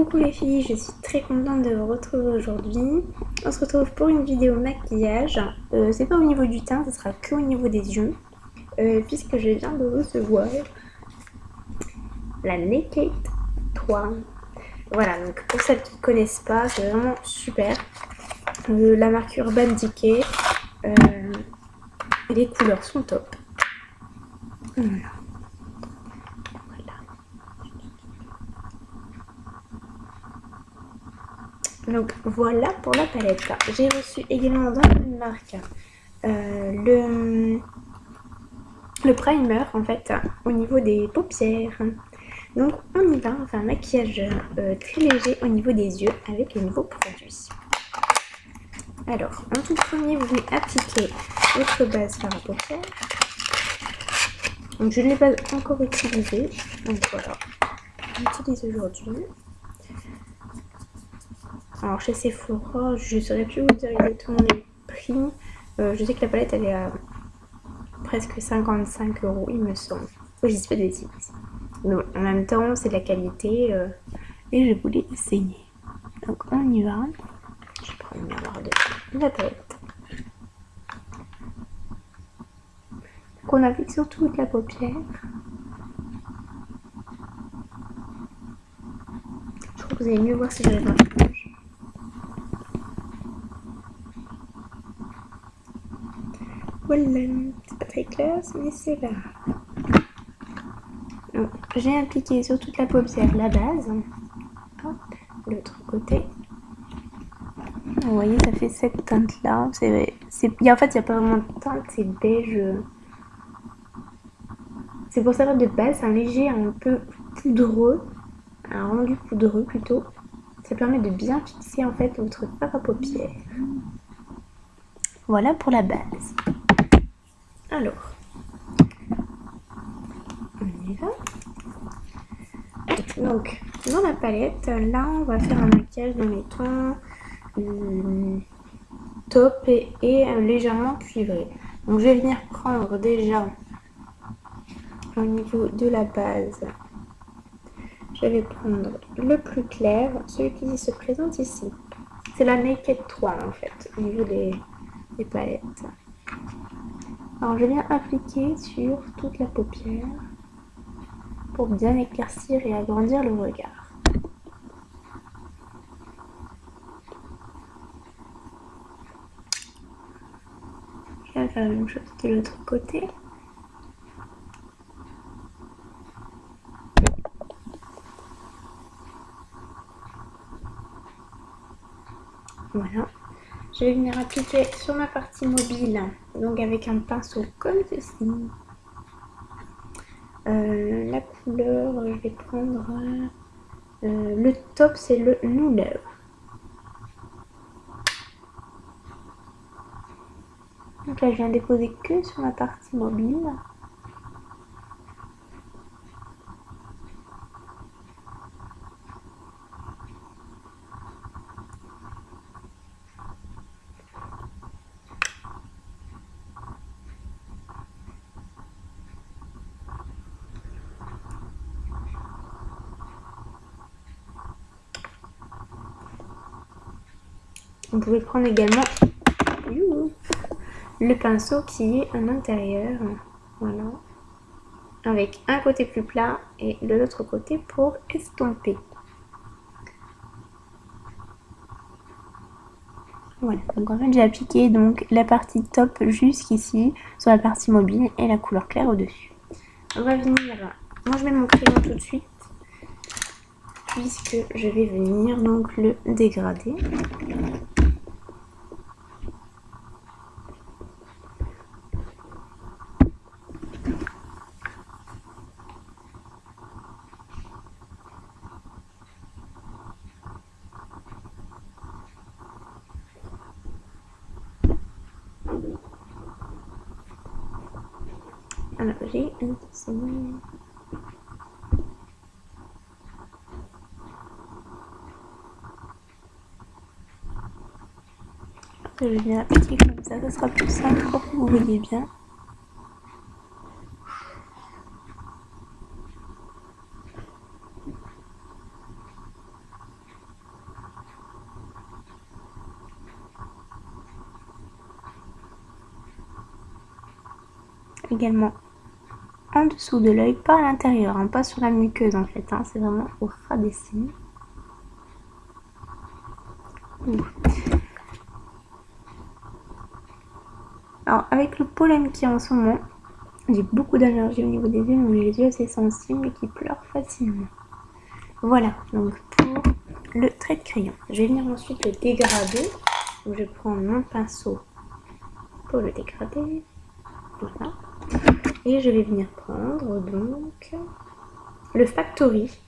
Coucou les filles, je suis très contente de vous retrouver aujourd'hui. On se retrouve pour une vidéo maquillage. C'est pas au niveau du teint, ce sera que au niveau des yeux. Puisque je viens de recevoir la Naked 3. Voilà, donc pour celles qui ne connaissent pas, c'est vraiment super. La marque Urban Decay. Les couleurs sont top. Voilà. Donc voilà pour la palette. J'ai reçu également dans une marque le primer en fait au niveau des paupières. Donc on y va, on fait un maquillage très léger au niveau des yeux avec le nouveau produit. Alors en tout premier vous venez appliquer votre base fard à paupières. Donc je ne l'ai pas encore utilisé, donc voilà, j'utilise aujourd'hui. Alors chez Sephora, je ne saurais plus vous dire exactement les prix. Je sais que la palette elle est à presque 55 € il me semble. Oui, je dis pas de bêtises. Donc en même temps c'est de la qualité et je voulais essayer. Donc on y va. Je prends le miroir de la palette. Donc on applique sur toute la paupière. Je crois que vous allez mieux voir si j'arrive à faire. Voilà, c'est pas très classe, mais c'est là. Donc, j'ai appliqué sur toute la paupière la base. Hop, l'autre côté. Vous voyez, ça fait cette teinte-là. En fait, il n'y a pas vraiment de teinte, c'est beige. C'est pour ça de base, c'est un léger un peu poudreux. Un rendu poudreux plutôt. Ça permet de bien fixer en fait votre fard à paupières. Voilà pour la base. Alors, on y va. Donc, dans la palette, là, on va faire un maquillage dans les tons taupe et légèrement cuivré. Donc, je vais venir prendre déjà au niveau de la base. Je vais prendre le plus clair, celui qui se présente ici. C'est la Naked 3 en fait, au niveau des palettes. Alors, je viens appliquer sur toute la paupière pour bien éclaircir et agrandir le regard. Je vais faire la même chose de l'autre côté. Voilà. Je vais venir appliquer sur ma partie mobile, donc avec un pinceau comme ceci. La couleur, je vais prendre le top, c'est le Nude. Donc là, je viens déposer que sur ma partie mobile. Vous pouvez prendre également le pinceau qui est à l'intérieur. Voilà. Avec un côté plus plat et de l'autre côté pour estomper. Voilà, donc en fait j'ai appliqué donc la partie top jusqu'ici sur la partie mobile et la couleur claire au-dessus. On va venir, moi je mets mon crayon tout de suite puisque je vais venir donc le dégrader. Alors j'ai un dessin. Je viens appliquer comme ça sera plus simple pour que vous voyez bien. également en dessous de l'œil, pas à l'intérieur, hein, pas sur la muqueuse en fait, hein, c'est vraiment au ras des cils. Alors avec le pollen qui est en ce moment, j'ai beaucoup d'allergies au niveau des yeux, donc j'ai les yeux assez sensibles et qui pleurent facilement. Voilà, donc pour le trait de crayon. Je vais venir ensuite le dégrader. Donc je vais prendre mon pinceau pour le dégrader. Voilà. Et je vais venir prendre donc le Factory.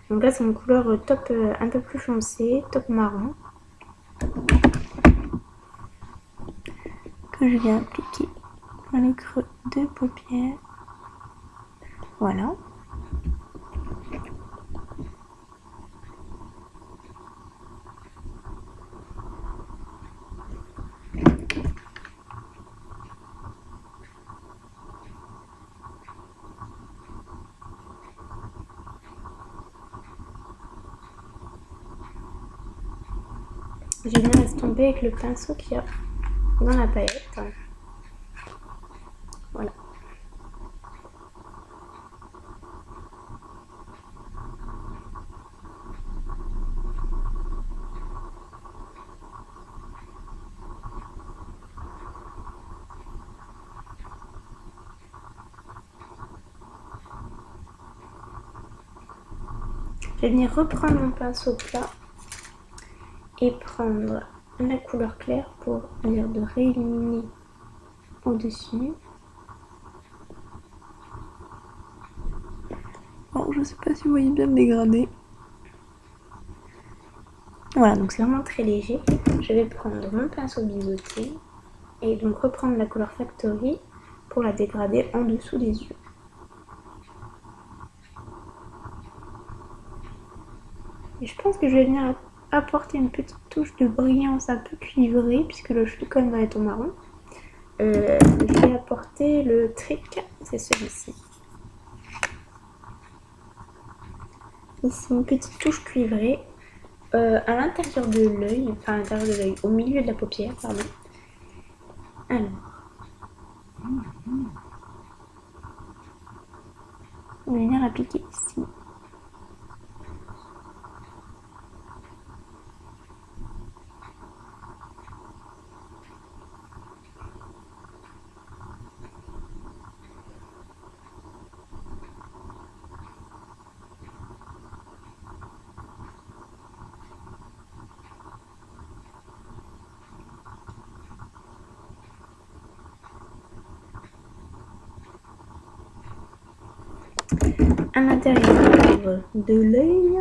Donc là c'est une couleur top un peu plus foncée, top marron. Que je viens appliquer dans le creux de paupières. Voilà. Je vais venir estomper avec le pinceau qu'il y a dans la palette. Voilà. Je vais venir reprendre mon pinceau plat et prendre la couleur claire pour venir de réilluminer au-dessus. Bon, je sais pas si vous voyez bien le dégradé. Voilà, donc c'est vraiment très léger. Je vais prendre mon pinceau biseauté et donc reprendre la couleur Factory pour la dégrader en dessous des yeux. Et je pense que je vais venir apporter une petite touche de brillance un peu cuivrée puisque le schlucon va être au marron. Je vais apporter le trick, c'est celui-ci. Ici une petite touche cuivrée à l'intérieur de l'œil, enfin à l'intérieur de l'œil, au milieu de la paupière, pardon. Alors, on va venir appliquer ici. À l'intérieur de l'œil,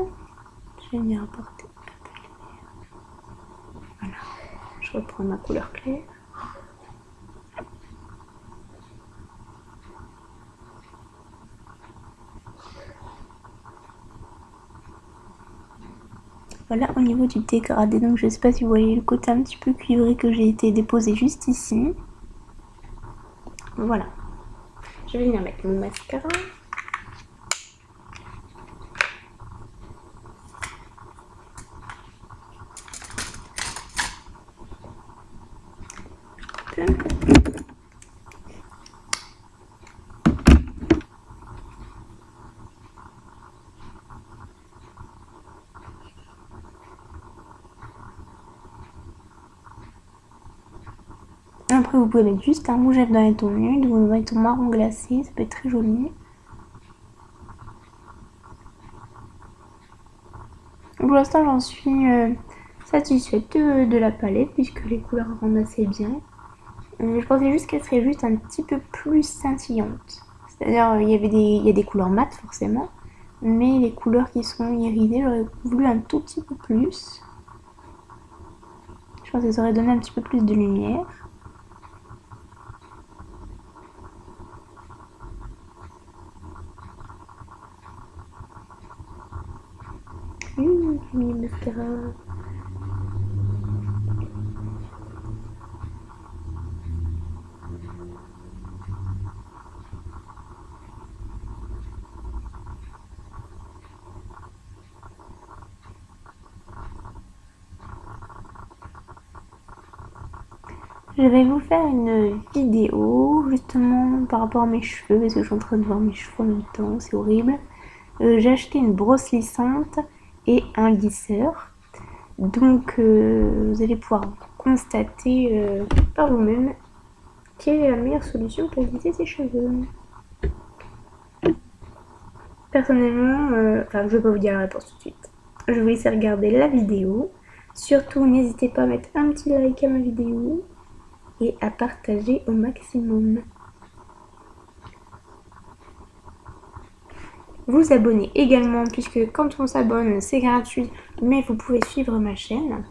je vais venir apporter un peu de lumière. Voilà, je reprends ma couleur claire. Voilà au niveau du dégradé, donc je ne sais pas si vous voyez le côté un petit peu cuivré que j'ai été déposé juste ici. Voilà, je vais venir mettre mon mascara. Après vous pouvez mettre juste un rouge à lèvres dans les tons nudes ou dans les tons marron glacé, ça peut être très joli. Pour l'instant j'en suis satisfaite de la palette puisque les couleurs rendent assez bien. Je pensais juste qu'elle serait juste un petit peu plus scintillante. C'est-à-dire il y a des couleurs mates forcément, mais les couleurs qui sont irisées j'aurais voulu un tout petit peu plus. Je pense que ça aurait donné un petit peu plus de lumière. J'ai mis le mascara. Je vais vous faire une vidéo justement par rapport à mes cheveux parce que je suis en train de voir mes cheveux en même temps, c'est horrible. J'ai acheté une brosse lissante et un lisseur. Donc vous allez pouvoir constater par vous-même quelle est la meilleure solution pour lisser ses cheveux. Personnellement, enfin je vais pas vous dire la réponse tout de suite. Je vous laisse regarder la vidéo. Surtout n'hésitez pas à mettre un petit like à ma vidéo et à partager au maximum. Vous abonner également puisque quand on s'abonne c'est gratuit mais vous pouvez suivre ma chaîne.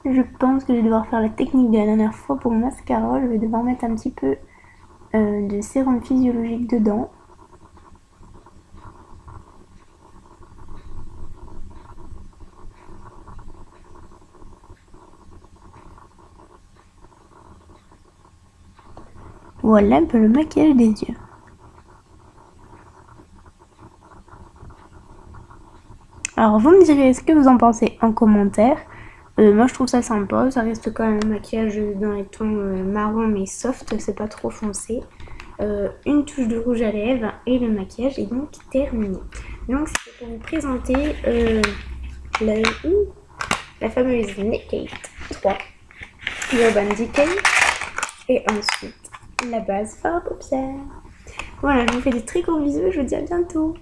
Je pense que je vais devoir faire la technique de la dernière fois pour mon mascara. Je vais devoir mettre un petit peu de sérum physiologique dedans. Voilà un peu le maquillage des yeux. Alors vous me direz ce que vous en pensez en commentaire. Moi je trouve ça sympa, ça reste quand même un maquillage dans les tons marron mais soft, c'est pas trop foncé. Une touche de rouge à lèvres et le maquillage est donc terminé. Donc c'est pour vous présenter la fameuse Decade 3 Urban Decay et ensuite la base Fard Paupières. Voilà, je vous fais des très gros bisous, je vous dis à bientôt.